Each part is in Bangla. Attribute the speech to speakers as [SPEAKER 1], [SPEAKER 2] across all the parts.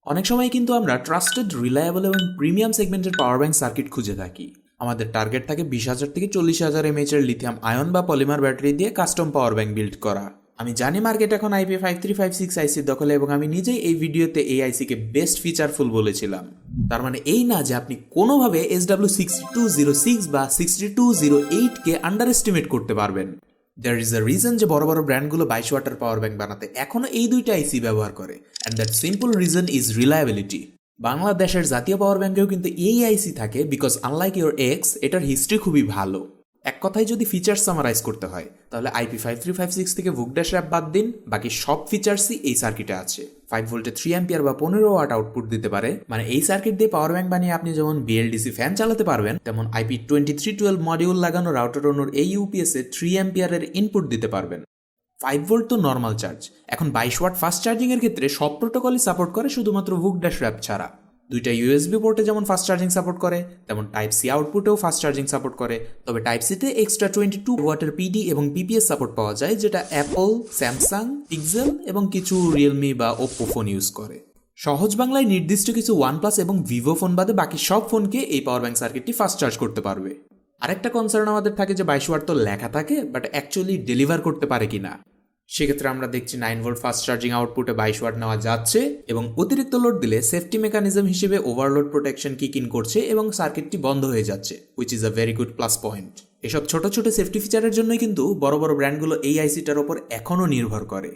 [SPEAKER 1] অনেক সময় কিন্তু আমরা ট্রাস্টেড, রিলায়েবল এবং প্রিমিয়াম সেগমেন্টের পাওয়ার ব্যাংক সার্কিট খুঁজে থাকি। আমাদের টার্গেট থাকে 20,000 থেকে 40,000 এমএএইচ এর লিথিয়াম আয়ন বা পলিমার ব্যাটারি দিয়ে কাস্টম পাওয়ার ব্যাংক বিল্ড করা। আমি জানি মার্কেট এখন IP5356 আইসির দখলে এবং আমি নিজেই এই ভিডিওতে এই আইসিকে বেস্ট ফিচারফুল বলেছিলাম। তার মানে এই না যে আপনি কোনোভাবে SW6206 বা 6208কে আন্ডার এস্টিমেট করতে পারবেন। দেয়ার ইজ আ রিজন যে বড় বড় ব্র্যান্ডগুলো 22 ওয়াটের পাওয়ার ব্যাংক বানাতে এখনো এই দুইটা আইসি ব্যবহার করে, and that simple reason is reliability. বাংলাদেশের জাতীয় পাওয়ার ব্যাংকেও কিন্তু এই আইসি থাকে, বিকজ আনলাইক ইউর এক্স এটার হিস্ট্রি খুবই ভালো। এক কথায় যদি ফিচার্স সামারাইজ করতে হয় তাহলে IP5356 থেকে ভুকড্যাশ র্যাপ বাদ দিন, বাকি সব ফিচার্সই এই সার্কিটে আছে। 5 ভোল্টে 3 অ্যাম্পিয়ার বা 15 ওয়াট আউটপুট দিতে পারে, মানে এই সার্কিট দিয়ে পাওয়ার ব্যাংক বানিয়ে আপনি যেমন BLDC ফ্যান চালাতে পারবেন, তেমন IP2312 মডিউল লাগানো রাউটার অনুর এই ইউপিএসে 3 অ্যাম্পিয়ারের ইনপুট দিতে পারবেন। 5 ভোল্ট তো নর্মাল চার্জ, এখন 22 ওয়াট ফাস্ট চার্জিং এর ক্ষেত্রে সব প্রোটোকলই সাপোর্ট করে শুধুমাত্র ভুকড্যাশ র্যাপ ছাড়া। দুইটা ইউএসবি পোর্টে যেমন ফাস্ট চার্জিং সাপোর্ট করে, তেমন টাইপ সি আউটপুটেও ফাস্ট চার্জিং সাপোর্ট করে। তবে টাইপ সিতে এক্সট্রা 22 ওয়াটের পিডি এবং পিপিএস সাপোর্ট পাওয়া যায়, যেটা অ্যাপল, স্যামসাং, পিক্সেল এবং কিছু রিয়েলমি বা ওপ্পো ফোন ইউজ করে। সহজ বাংলায় নির্দিষ্ট কিছু ওয়ানপ্লাস এবং ভিভো ফোন বাদে বাকি সব ফোনকে এই পাওয়ার ব্যাংক সার্কিটটি ফাস্ট চার্জ করতে পারবে। আরেকটা কনসার্ন আমাদের থাকে যে 22 ওয়াট তো লেখা থাকে, বাট অ্যাকচুয়ালি ডেলিভার করতে পারে কিনা। সেক্ষেত্রে আমরা দেখছি 9 ভোল্ট ফাস্ট চার্জিং আউটপুটে 22 ওয়াট নেওয়া যাচ্ছে, এবং অতিরিক্ত লোড দিলে সেফটি মেকানিজম হিসেবে ওভারলোড প্রোটেকশন কিক ইন করছে এবং সার্কিটটি বন্ধ হয়ে যাচ্ছে, which is a very good plus point. এসব ছোট ছোট সেফটি ফিচারের জন্যই কিন্তু বড় বড় ব্র্যান্ডগুলো এই আইসিটার ওপর এখনও নির্ভর করে।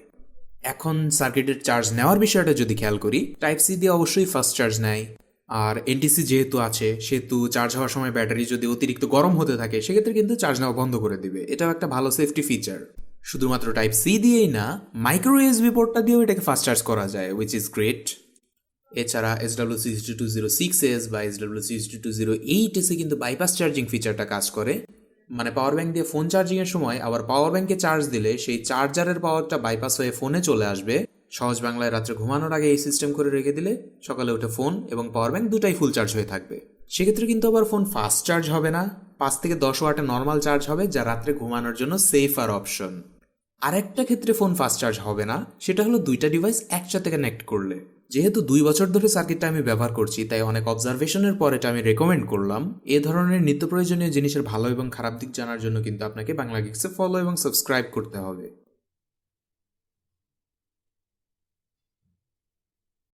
[SPEAKER 1] এখন সার্কিটের চার্জ নেওয়ার বিষয়টা যদি খেয়াল করি, টাইপ সি দিয়ে অবশ্যই ফাস্ট চার্জ নেয়, আর এনটিসি যেহেতু আছে সেহেতু চার্জ হওয়ার সময় ব্যাটারি যদি অতিরিক্ত গরম হতে থাকে সেক্ষেত্রে কিন্তু চার্জ নেওয়া বন্ধ করে দিবে। এটাও একটা ভালো সেফটি ফিচার। শুধুমাত্র টাইপ সি দিয়েই না, মাইক্রো ইউএসবি পোর্টটা দিয়েও এটাকে ফাস্ট চার্জ করা যায়, উইচ ইজ গ্রেট। এছাড়া SW6206S বা SW6208S এ কিন্তু বাইপাস চার্জিং ফিচারটা কাজ করে, মানে পাওয়ার ব্যাংক দিয়ে ফোন চার্জিংয়ের সময় আবার পাওয়ার ব্যাংকে চার্জ দিলে সেই চার্জারের পাওয়ারটা বাইপাস হয়ে ফোনে চলে আসবে। সহজ বাংলায় রাত্রে ঘুমানোর আগে এই সিস্টেম করে রেখে দিলে সকালে উঠে ফোন এবং পাওয়ার ব্যাংক দুটাই ফুল চার্জ হয়ে থাকবে। সেক্ষেত্রে কিন্তু আবার ফোন ফাস্ট চার্জ হবে না, 5 থেকে 10 ওয়াটে নর্মাল চার্জ হবে, যা রাত্রে ঘুমানোর জন্য সেফার অপশন। আরেকটা ক্ষেত্রে ফোন ফাস্ট চার্জ হবে না, সেটা হলো দুইটা ডিভাইস একসাথে কানেক্ট করলে। যেহেতু 2 বছর ধরে সার্কিটটা আমি ব্যবহার করছি, তাই অনেক অবজারভেশনের পর এটা আমি রেকমেন্ড করলাম। এ ধরনের নিত্য প্রয়োজনীয় জিনিসের ভালো এবং খারাপ দিক জানার জন্য কিন্তু আপনাকে বাংলা গিক্সে ফলো এবং সাবস্ক্রাইব করতে হবে।